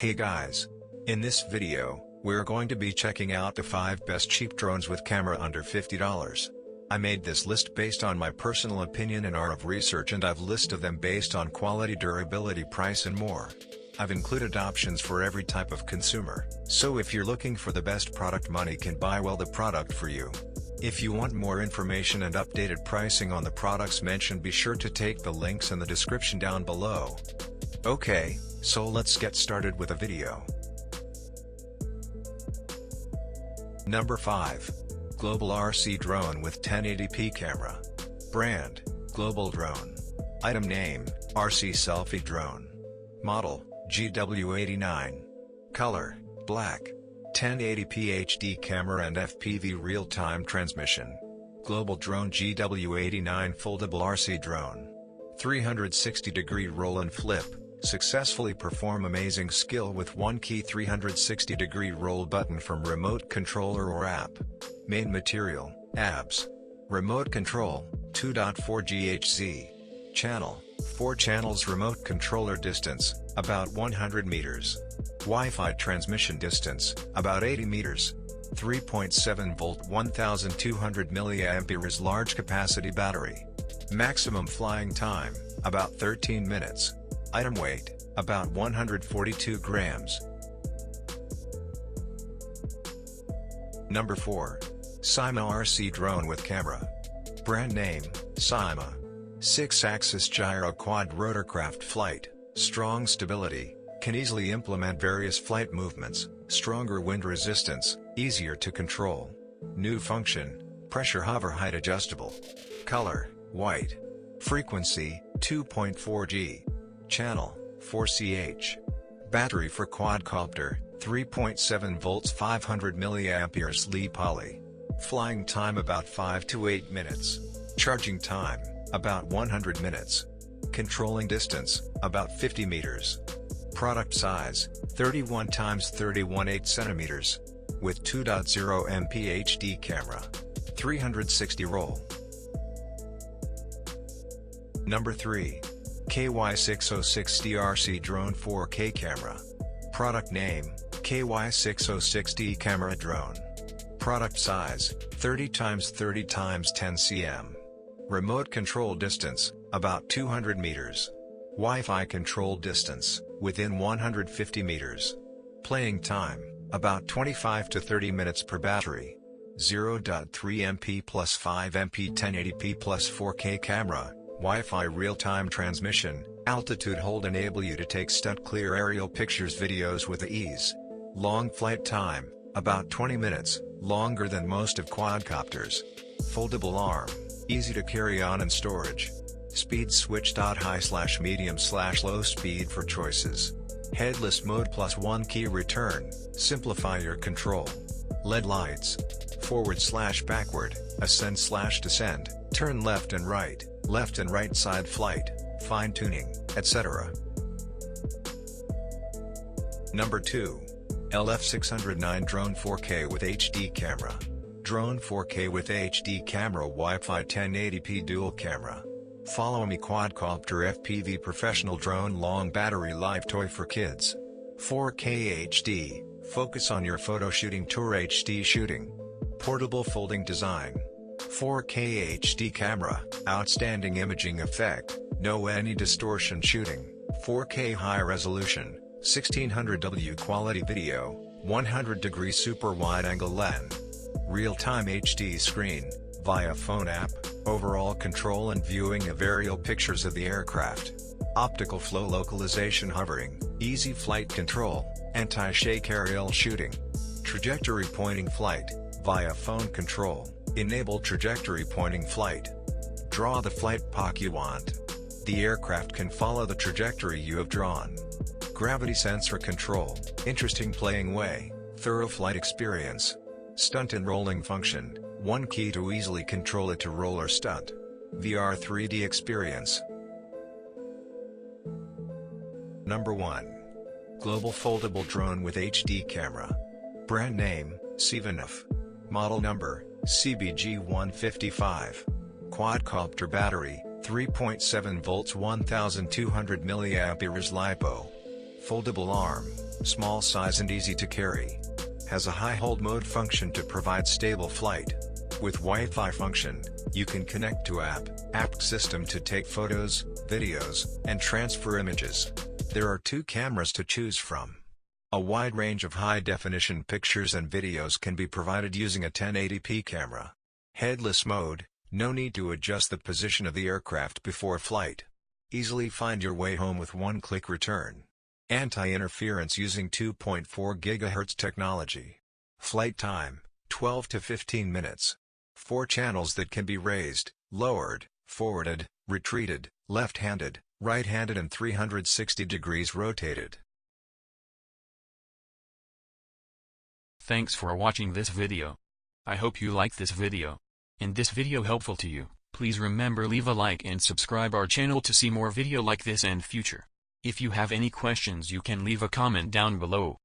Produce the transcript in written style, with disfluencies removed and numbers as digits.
Hey guys! In this video, we're going to be checking out the 5 best cheap drones with camera under $50. I made this list based on my personal opinion and hour of research, and I've listed them based on quality, durability, price and more. I've included options for every type of consumer, so if you're looking for the best product money can buy, well, the product for you. If you want more information and updated pricing on the products mentioned, be sure to take the links in the description down below. Okay, so let's get started with the video. Number 5. Global RC Drone with 1080p camera. Brand: Global Drone. Item name: RC Selfie Drone. Model: GW89. Color: black. 1080p HD camera and FPV real-time transmission. Global Drone GW89 Foldable RC Drone. 360-degree roll and flip. Successfully perform amazing skill with one key 360-degree roll button from remote controller or app. Main material: ABS. Remote control: 2.4 GHz. Channel: 4 channels. Remote controller distance: about 100 meters. Wi-Fi transmission distance: about 80 meters. 3.7 volt 1200 mAh large capacity battery. Maximum flying time: about 13 minutes. Item weight: about 142 grams. Number 4. Saima RC Drone with camera. Brand name: Syma. 6-axis gyro quad rotorcraft flight. Strong stability. Can easily implement various flight movements. Stronger wind resistance. Easier to control. New function: pressure hover height adjustable. Color: white. Frequency: 2.4 G. Channel: 4ch. Battery for quadcopter: 3.7 volts 500 mAh Li poly. Flying time: about 5 to 8 minutes. Charging time: about 100 minutes. Controlling distance: about 50 meters. Product size: 31 x 31/8 centimeters. With 2.0 MP HD camera. 360 roll. Number 3. KY606 DRC Drone 4K camera. Product name: KY606 Camera Drone. Product size: 30 x 30 x 10 cm. Remote control distance: about 200 meters. Wi-Fi control distance: within 150 meters. Playing time: about 25 to 30 minutes per battery. 0.3 MP plus 5 MP 1080p plus 4K camera. Wi-Fi real-time transmission. Altitude hold enable you to take stunt clear aerial pictures, videos with ease. Long flight time: about 20 minutes, longer than most of quadcopters. Foldable arm, easy to carry on and storage. Speed switch: high/medium/low speed for choices. Headless mode plus 1 key return, simplify your control. LED lights. Forward/backward, ascend/descend, turn left and right, left and right side flight, fine tuning, etc. Number 2. LF609 Drone 4K with HD camera. Drone 4K with HD camera. Wi-Fi 1080p dual camera. Follow me quadcopter FPV professional drone. Long battery life toy for kids. 4K HD, focus on your photo shooting. Tour HD shooting. Portable folding design. 4K HD camera, outstanding imaging effect, no any distortion shooting. 4K high resolution, 1600W quality video, 100-degree super wide-angle lens. Real-time HD screen, via phone app, overall control and viewing of aerial pictures of the aircraft. Optical flow localization hovering, easy flight control, anti-shake aerial shooting. Trajectory pointing flight, via phone control. Enable trajectory pointing flight. Draw the flight path you want. The aircraft can follow the trajectory you have drawn. Gravity sensor control, interesting playing way, thorough flight experience. Stunt and rolling function, one key to easily control it to roll or stunt. VR 3D experience. Number 1. Global Foldable Drone with HD camera. Brand name: Syma. Model number: CBG155. Quadcopter battery: 3.7 volts 1200 mAh LiPo. Foldable arm, small size and easy to carry. Has a high hold mode function to provide stable flight. With Wi-Fi function, you can connect to app system to take photos, videos, and transfer images. There are 2 cameras to choose from. A wide range of high-definition pictures and videos can be provided using a 1080p camera. Headless mode, no need to adjust the position of the aircraft before flight. Easily find your way home with one-click return. Anti-interference using 2.4 GHz technology. Flight time, 12 to 15 minutes. 4 channels that can be raised, lowered, forwarded, retreated, left-handed, right-handed and 360 degrees rotated. Thanks for watching this video. I hope you like this video. And this video helpful to you, please remember leave a like and subscribe our channel to see more video like this and future. If you have any questions you can leave a comment down below.